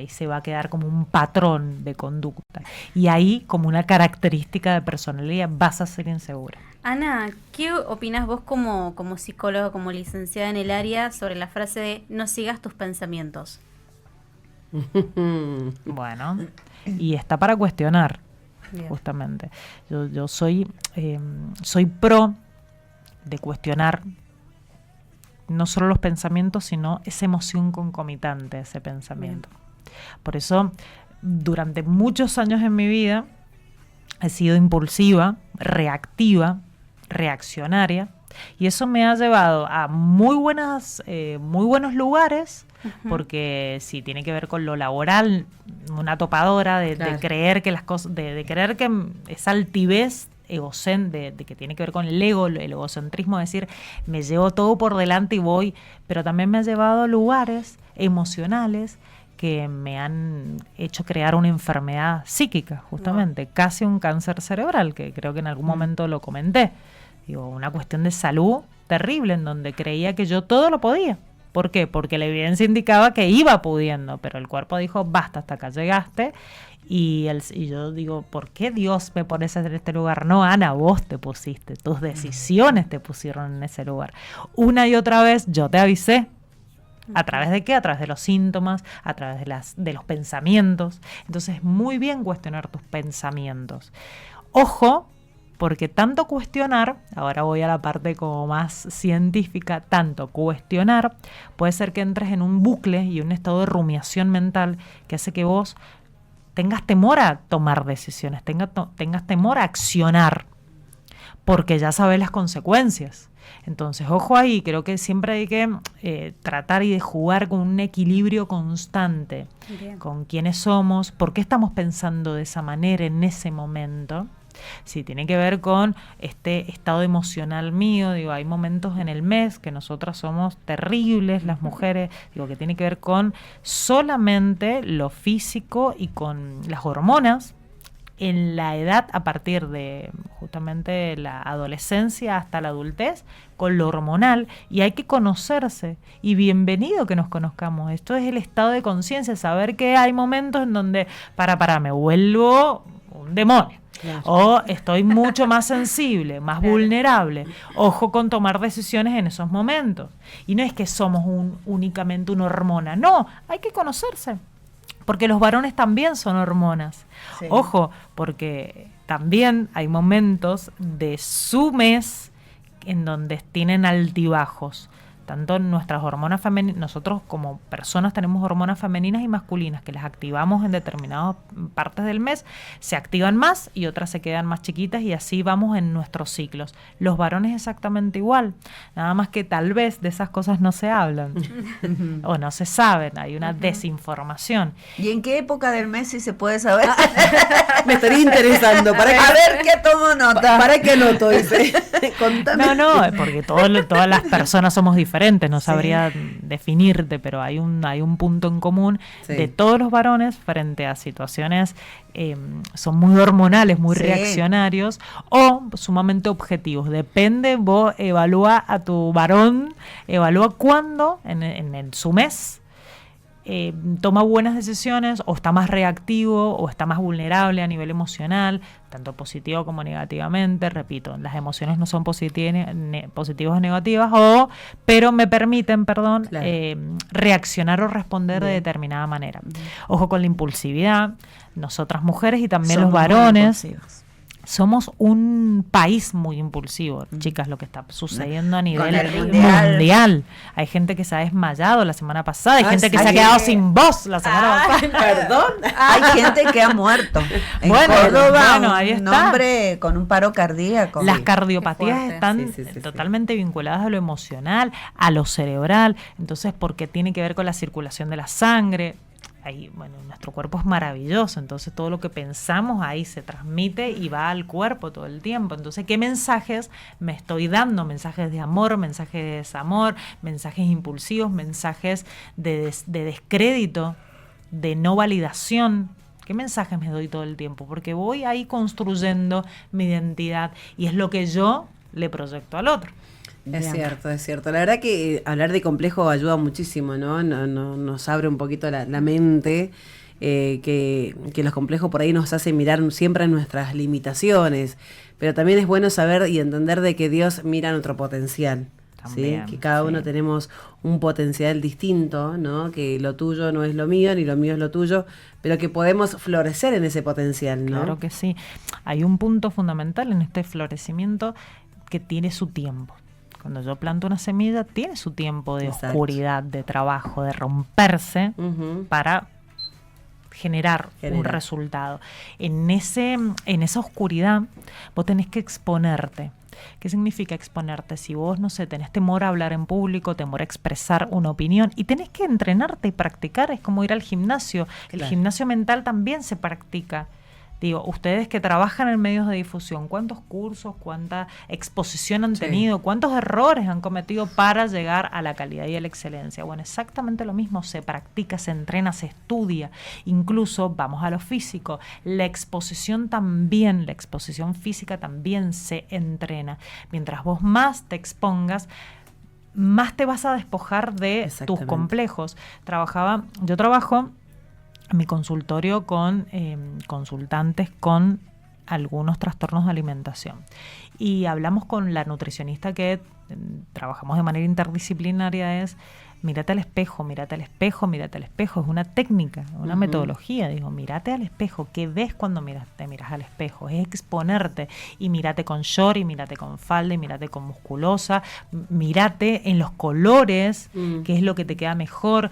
se va a quedar como un patrón de conducta. Y ahí, como una característica de personalidad, vas a ser insegura. Ana, ¿qué opinas vos como psicóloga, como licenciada en el área, sobre la frase de no sigas tus pensamientos? Bueno, y está para cuestionar. Bien. Justamente. Yo soy pro de cuestionar no solo los pensamientos, sino esa emoción concomitante, ese pensamiento. Bien. Por eso, durante muchos años en mi vida, he sido impulsiva, reactiva, reaccionaria, y eso me ha llevado a muy buenos lugares, porque si tiene que ver con lo laboral, una topadora de creer que las cosas, de creer que esa altivez de que tiene que ver con el ego, el egocentrismo, es decir, me llevo todo por delante y voy, pero también me ha llevado a lugares emocionales que me han hecho crear una enfermedad psíquica, justamente, casi un cáncer cerebral, que creo que en algún momento lo comenté. Digo, una cuestión de salud terrible, en donde creía que yo todo lo podía. ¿Por qué? Porque la evidencia indicaba que iba pudiendo, pero el cuerpo dijo, basta, hasta acá llegaste. Y yo digo, ¿por qué Dios me pones en este lugar? No, Ana, vos te pusiste, tus decisiones te pusieron en ese lugar. Una y otra vez yo te avisé. ¿A través de qué? A través de los síntomas, a través de los pensamientos. Entonces, muy bien cuestionar tus pensamientos. Ojo, porque tanto cuestionar, ahora voy a la parte como más científica, tanto cuestionar, puede ser que entres en un bucle y un estado de rumiación mental que hace que vos tengas temor a tomar decisiones, tengas temor a accionar, porque ya sabes las consecuencias. Entonces, ojo ahí, creo que siempre hay que tratar y de jugar con un equilibrio constante. Bien. Con quiénes somos, por qué estamos pensando de esa manera en ese momento. Si tiene que ver con este estado emocional mío, digo, hay momentos en el mes que nosotras somos terribles, las mujeres, digo, que tiene que ver con solamente lo físico y con las hormonas. En la edad, a partir de justamente la adolescencia hasta la adultez, con lo hormonal, y hay que conocerse, y bienvenido que nos conozcamos. Esto es el estado de conciencia, saber que hay momentos en donde, me vuelvo un demonio, claro, o estoy mucho más sensible, más vulnerable. Ojo con tomar decisiones en esos momentos. Y no es que somos únicamente una hormona, no, hay que conocerse. Porque los varones también son hormonas. Sí. Ojo, porque también hay momentos de su mes en donde tienen altibajos. Tanto nuestras hormonas femeninas, nosotros como personas tenemos hormonas femeninas y masculinas que las activamos en determinadas partes del mes, se activan más y otras se quedan más chiquitas y así vamos en nuestros ciclos. Los varones exactamente igual, nada más que tal vez de esas cosas no se hablan o no se saben, hay una desinformación. ¿Y en qué época del mes si se puede saber? Me estaría interesando. A ver qué tomo nota. ¿Para qué noto? Dice. No, porque todas las personas somos diferentes. diferentes, no sabría definirte, pero hay un punto en común de todos los varones frente a situaciones, son muy hormonales, muy reaccionarios o sumamente objetivos. Depende, vos evalúa a tu varón, evalúa cuándo en su mes toma buenas decisiones, o está más reactivo, o está más vulnerable a nivel emocional, tanto positivo como negativamente. Repito, las emociones no son positivas o negativas, pero me permiten, reaccionar o responder de determinada manera. Ojo con la impulsividad. Nosotras mujeres y también los varones somos un país muy impulsivo, chicas, lo que está sucediendo a nivel mundial. Hay gente que se ha desmayado la semana pasada, hay gente que se ha quedado sin voz la semana pasada. Perdón. Hay gente que ha muerto. En Córdoba, ahí está. Un hombre con un paro cardíaco. Las cardiopatías están totalmente vinculadas a lo emocional, a lo cerebral, entonces porque tiene que ver con la circulación de la sangre. Ahí, nuestro cuerpo es maravilloso, entonces todo lo que pensamos ahí se transmite y va al cuerpo todo el tiempo. Entonces, ¿qué mensajes me estoy dando? Mensajes de amor, mensajes de desamor, mensajes impulsivos, mensajes de descrédito, de no validación. ¿Qué mensajes me doy todo el tiempo? Porque voy ahí construyendo mi identidad y es lo que yo le proyecto al otro. Es cierto. La verdad que hablar de complejo ayuda muchísimo, ¿no? Nos abre un poquito la mente, que los complejos por ahí nos hacen mirar siempre nuestras limitaciones, pero también es bueno saber y entender de que Dios mira nuestro potencial. También, ¿sí? Que cada uno tenemos un potencial distinto, ¿no? Que lo tuyo no es lo mío, ni lo mío es lo tuyo, pero que podemos florecer en ese potencial, ¿no? Claro que sí. Hay un punto fundamental en este florecimiento que tiene su tiempo. Cuando yo planto una semilla, tiene su tiempo de oscuridad, de trabajo, de romperse para generar un resultado. En esa oscuridad, vos tenés que exponerte. ¿Qué significa exponerte? Si vos, tenés temor a hablar en público, temor a expresar una opinión, y tenés que entrenarte y practicar, es como ir al gimnasio. El gimnasio mental también se practica. Digo, ustedes que trabajan en medios de difusión, ¿cuántos cursos, cuánta exposición han tenido? ¿Cuántos errores han cometido para llegar a la calidad y a la excelencia? Bueno, exactamente lo mismo, se practica, se entrena, se estudia. Incluso, vamos a lo físico, la exposición física también se entrena. Mientras vos más te expongas, más te vas a despojar de tus complejos. Yo trabajo en mi consultorio con consultantes con algunos trastornos de alimentación y hablamos con la nutricionista que trabajamos de manera interdisciplinaria. Es mírate al espejo, mírate al espejo, mírate al espejo. Es una técnica, una metodología. Digo, mírate al espejo. ¿Qué ves cuando te miras al espejo? Es exponerte y mírate con short, y mírate con falda, y mírate con musculosa. Mírate en los colores, qué es lo que te queda mejor.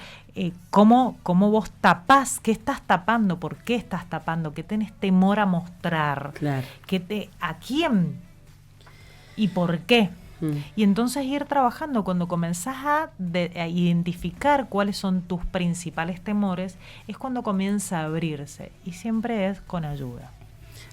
¿Cómo vos tapás? ¿Qué estás tapando? ¿Por qué estás tapando? ¿Qué tenés temor a mostrar? Claro. ¿A quién? ¿Y por qué? Y entonces ir trabajando, cuando comenzás a identificar cuáles son tus principales temores, es cuando comienza a abrirse, y siempre es con ayuda.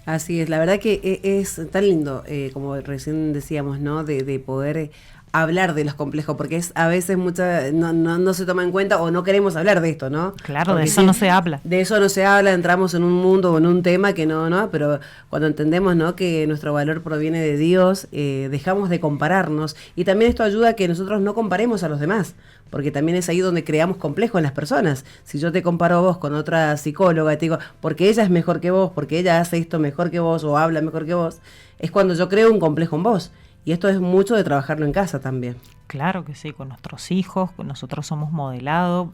Así es, la verdad que es tan lindo, como recién decíamos, ¿no? De poder hablar de los complejos, porque es a veces no se toma en cuenta, o no queremos hablar de esto, ¿no? Claro, porque de eso no se habla. De eso no se habla, entramos en un mundo o en un tema que no, pero cuando entendemos, ¿no?, que nuestro valor proviene de Dios, dejamos de compararnos, y también esto ayuda a que nosotros no comparemos a los demás, porque también es ahí donde creamos complejos en las personas. Si yo te comparo a vos con otra psicóloga y te digo, porque ella es mejor que vos, porque ella hace esto mejor que vos o habla mejor que vos, es cuando yo creo un complejo en vos. Y esto es mucho de trabajarlo en casa también. Claro que sí, con nuestros hijos, nosotros somos modelados,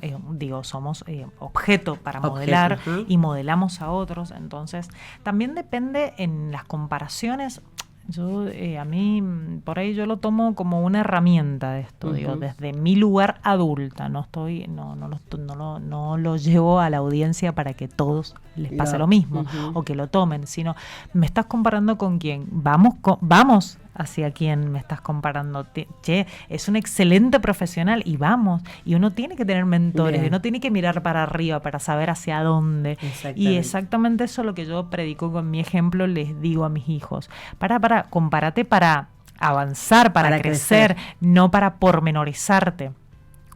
somos objeto para modelar, y modelamos a otros. Entonces, también depende en las comparaciones. A mí, por ahí yo lo tomo como una herramienta de esto, digo, desde mi lugar adulta, no lo llevo a la audiencia para que todos les pase lo mismo, o que lo tomen, sino me estás comparando con quién, vamos hacia quién me estás comparando. Es un excelente profesional y vamos, y uno tiene que tener mentores, y uno tiene que mirar para arriba para saber hacia dónde, y exactamente eso es lo que yo predico con mi ejemplo, les digo a mis hijos, compárate para avanzar, para crecer, no para pormenorizarte.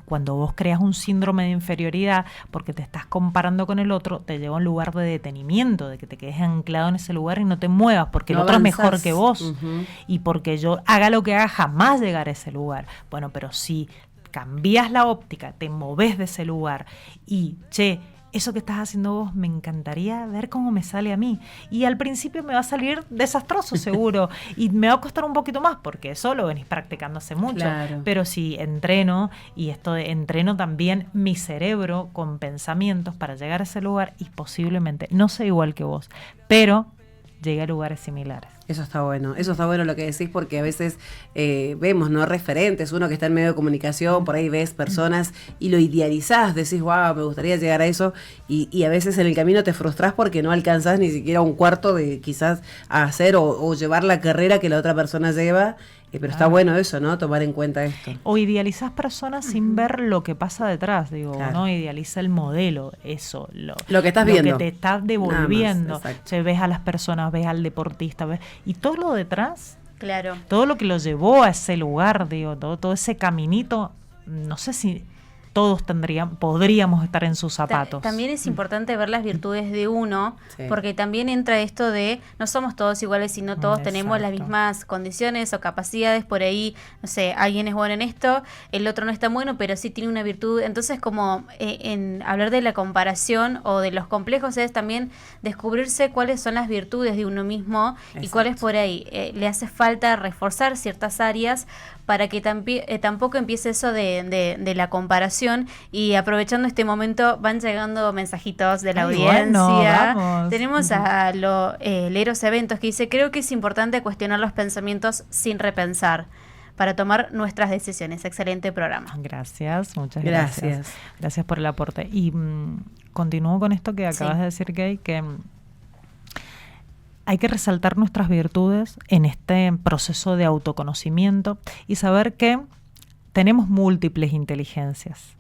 Cuando vos creas un síndrome de inferioridad porque te estás comparando con el otro, te lleva a un lugar de detenimiento, de que te quedes anclado en ese lugar y no te muevas, porque el otro es mejor que vos. Y porque yo haga lo que haga, jamás llegaré a ese lugar. Bueno, pero si cambias la óptica, te moves de ese lugar y, eso que estás haciendo vos me encantaría ver cómo me sale a mí. Y al principio me va a salir desastroso seguro y me va a costar un poquito más porque eso lo venís practicando hace mucho. Claro. Pero si entreno, y entreno también mi cerebro con pensamientos para llegar a ese lugar y posiblemente no sea igual que vos, pero llegue a lugares similares. Eso está bueno lo que decís, porque a veces vemos, ¿no?, referentes, uno que está en medio de comunicación, por ahí ves personas y lo idealizás, decís, wow, me gustaría llegar a eso, y a veces en el camino te frustrás porque no alcanzás ni siquiera un cuarto de quizás a hacer o llevar la carrera que la otra persona lleva. Pero está bueno eso, ¿no? Tomar en cuenta esto. O idealizás personas sin ver lo que pasa detrás, digo, claro. ¿No? Idealiza el modelo, eso, lo que estás viendo. Lo que te está devolviendo. Se ves a las personas, ves al deportista, ves, y todo lo detrás. Claro. Todo lo que lo llevó a ese lugar, digo, todo ese caminito, no sé si todos podríamos estar en sus zapatos. También es importante ver las virtudes de uno, porque también entra esto de no somos todos iguales, sino todos tenemos las mismas condiciones o capacidades. Por ahí, no sé, alguien es bueno en esto, el otro no es tan bueno, pero sí tiene una virtud. Entonces, como en hablar de la comparación o de los complejos es también descubrirse cuáles son las virtudes de uno mismo. Exacto. Y cuáles por ahí le hace falta reforzar ciertas áreas para que tampoco empiece eso de la comparación. Y aprovechando este momento van llegando mensajitos de la audiencia. Bueno, tenemos a Leros Eventos que dice: creo que es importante cuestionar los pensamientos sin repensar para tomar nuestras decisiones. Excelente programa. Gracias, muchas gracias. Gracias por el aporte. Y continúo con eesto que acabas de decir, Gay, que hay que resaltar nuestras virtudes en este proceso de autoconocimiento y saber que tenemos múltiples inteligencias.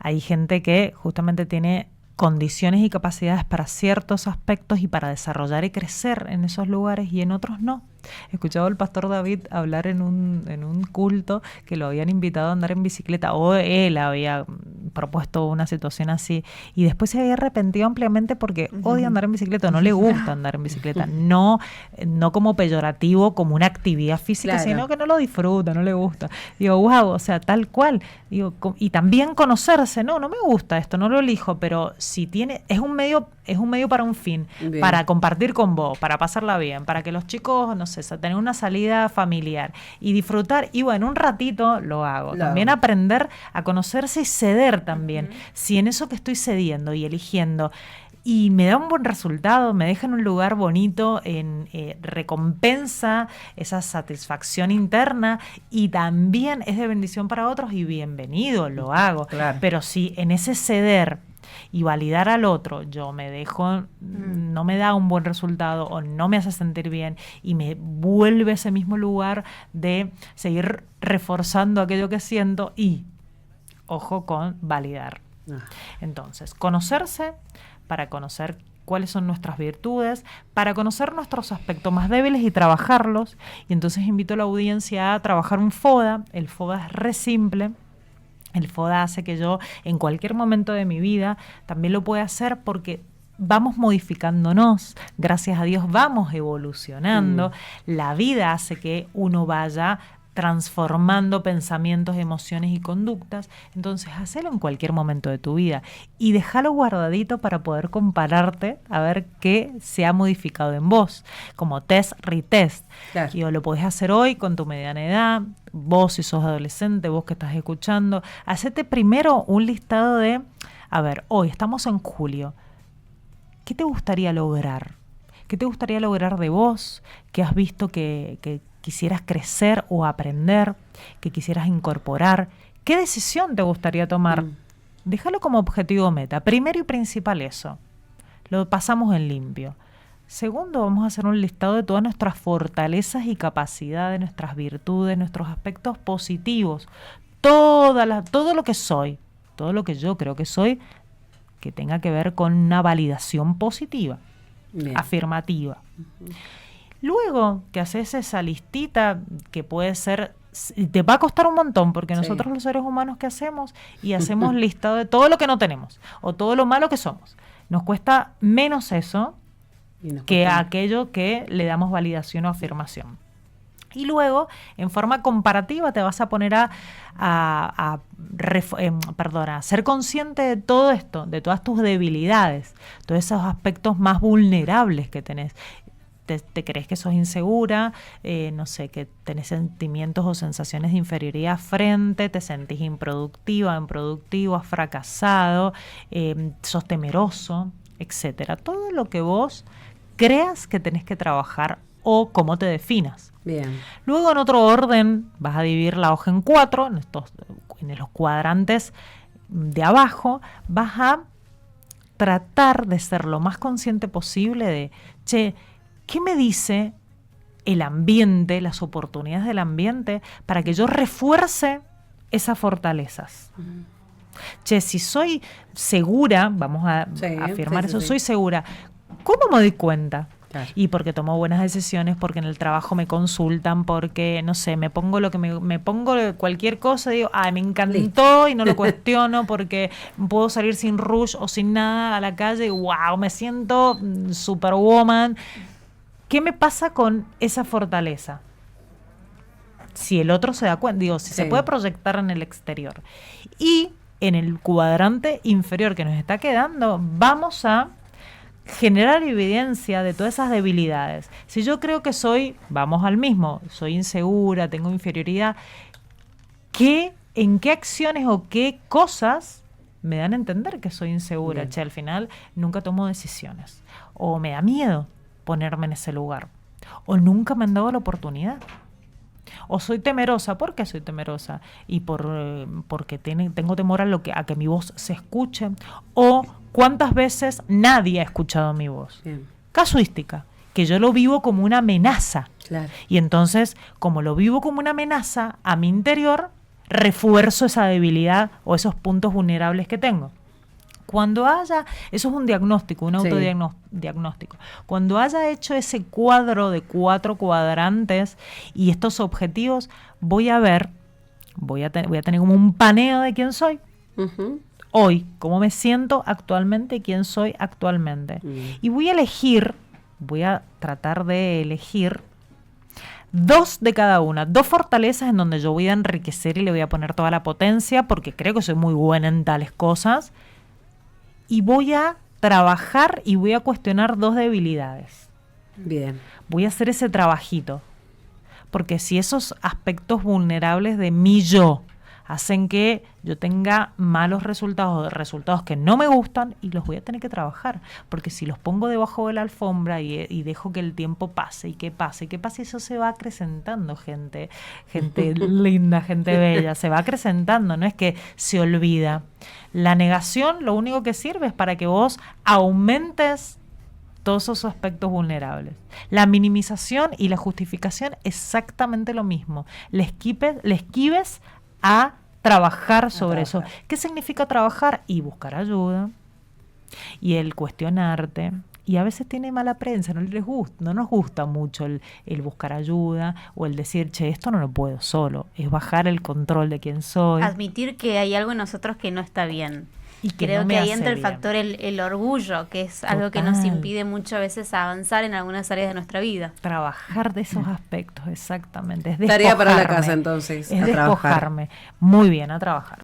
Hay gente que justamente tiene condiciones y capacidades para ciertos aspectos y para desarrollar y crecer en esos lugares y en otros no. He escuchado al pastor David hablar en un culto que lo habían invitado a andar en bicicleta, o él había propuesto una situación así, y después se había arrepentido ampliamente porque odia andar en bicicleta, no le gusta andar en bicicleta, no como peyorativo, como una actividad física, claro, sino que no lo disfruta, no le gusta. Digo, wow, o sea, tal cual. Digo, y también conocerse, no me gusta esto, no lo elijo, pero si tiene, es un medio para un fin, bien, para compartir con vos, para pasarla bien, para que los chicos, no sé, tener una salida familiar y disfrutar, y bueno, un ratito lo hago. Claro. También aprender a conocerse y ceder también. Si en eso que estoy cediendo y eligiendo y me da un buen resultado, me deja en un lugar bonito, recompensa esa satisfacción interna y también es de bendición para otros, y bienvenido, lo hago. Claro. Pero si en ese ceder y validar al otro yo me dejo, no me da un buen resultado o no me hace sentir bien y me vuelve a ese mismo lugar de seguir reforzando aquello que siento, y ojo con validar. Entonces, conocerse para conocer cuáles son nuestras virtudes, para conocer nuestros aspectos más débiles y trabajarlos. Y entonces invito a la audiencia a trabajar un FODA. El FODA es re simple. El FODA hace que yo en cualquier momento de mi vida también lo pueda hacer, porque vamos modificándonos, gracias a Dios vamos evolucionando. La vida hace que uno vaya transformando pensamientos, emociones y conductas. Entonces, hacelo en cualquier momento de tu vida y déjalo guardadito para poder compararte a ver qué se ha modificado en vos, como test, retest. Claro. Y lo podés hacer hoy con tu mediana edad, vos si sos adolescente, vos que estás escuchando, hacete primero un listado de, a ver, hoy estamos en julio, ¿qué te gustaría lograr? ¿Qué te gustaría lograr de vos? ¿Qué has visto que quisieras crecer o aprender, que quisieras incorporar? ¿Qué decisión te gustaría tomar? Déjalo como objetivo meta. Primero y principal eso. Lo pasamos en limpio. Segundo, vamos a hacer un listado de todas nuestras fortalezas y capacidades, nuestras virtudes, nuestros aspectos positivos. Todo lo que soy, todo lo que yo creo que soy, que tenga que ver con una validación positiva, bien, afirmativa. Luego que haces esa listita, que puede ser, te va a costar un montón, porque nosotros los seres humanos, ¿qué hacemos? Y hacemos listado de todo lo que no tenemos, o todo lo malo que somos. Nos cuesta menos eso que aquello que le damos validación o afirmación. Y luego, en forma comparativa, te vas a poner a ser consciente de todo esto, de todas tus debilidades, todos esos aspectos más vulnerables que tenés. Te crees que sos insegura, no sé, que tenés sentimientos o sensaciones de inferioridad frente, te sentís improductiva, improductivo, has fracasado, sos temeroso, etcétera. Todo lo que vos creas que tenés que trabajar o cómo te definas. Bien. Luego, en otro orden, vas a dividir la hoja en 4, en los cuadrantes de abajo, vas a tratar de ser lo más consciente posible de, ¿qué me dice el ambiente, las oportunidades del ambiente, para que yo refuerce esas fortalezas? Si soy segura, vamos a afirmar eso, soy segura, ¿cómo me doy cuenta? Claro. Y porque tomo buenas decisiones, porque en el trabajo me consultan, porque, no sé, me pongo cualquier cosa, digo, me encantó y no lo cuestiono, porque puedo salir sin rush o sin nada a la calle y wow, me siento superwoman. ¿Qué me pasa con esa fortaleza? Si el otro se da cuenta, se puede proyectar en el exterior. Y en el cuadrante inferior que nos está quedando, vamos a generar evidencia de todas esas debilidades. Si yo creo que soy insegura, tengo inferioridad, ¿en qué acciones o qué cosas me dan a entender que soy insegura? Al final nunca tomo decisiones. O me da miedo ponerme en ese lugar. O nunca me han dado la oportunidad. O soy temerosa. ¿Por qué soy temerosa? Y porque tengo temor a que mi voz se escuche. O ¿cuántas veces nadie ha escuchado mi voz? Bien. Casuística, que yo lo vivo como una amenaza. Claro. Y entonces, como lo vivo como una amenaza, a mi interior refuerzo esa debilidad o esos puntos vulnerables que tengo. Cuando eso es un diagnóstico, un autodiagnóstico. Cuando haya hecho ese cuadro de 4 cuadrantes y estos objetivos, voy a tener como un paneo de quién soy. Uh-huh. Hoy, cómo me siento actualmente, quién soy actualmente. Y voy a tratar de elegir 2 de cada una, 2 fortalezas en donde yo voy a enriquecer y le voy a poner toda la potencia, porque creo que soy muy buena en tales cosas. Y voy a trabajar y voy a cuestionar 2 debilidades. Bien. Voy a hacer ese trabajito. Porque si esos aspectos vulnerables de mi yo hacen que yo tenga malos resultados que no me gustan, y los voy a tener que trabajar. Porque si los pongo debajo de la alfombra y dejo que el tiempo pase, y que pase, eso se va acrecentando, gente linda, gente bella, se va acrecentando, no es que se olvida. La negación lo único que sirve es para que vos aumentes todos esos aspectos vulnerables. La minimización y la justificación, exactamente lo mismo. Le esquives a trabajar sobre eso. ¿Qué significa trabajar? Y buscar ayuda, y el cuestionarte. Y a veces tiene mala prensa, no nos gusta mucho el buscar ayuda, o el decir, esto no lo puedo solo. Es bajar el control de quién soy. Admitir que hay algo en nosotros que no está bien. Y que creo no que ahí hace entra el bien. factor el orgullo, que es algo que nos impide muchas veces avanzar en algunas áreas de nuestra vida. Trabajar de esos aspectos, exactamente. Es tarea para la casa, entonces. Es despojarme. Muy bien, a trabajar.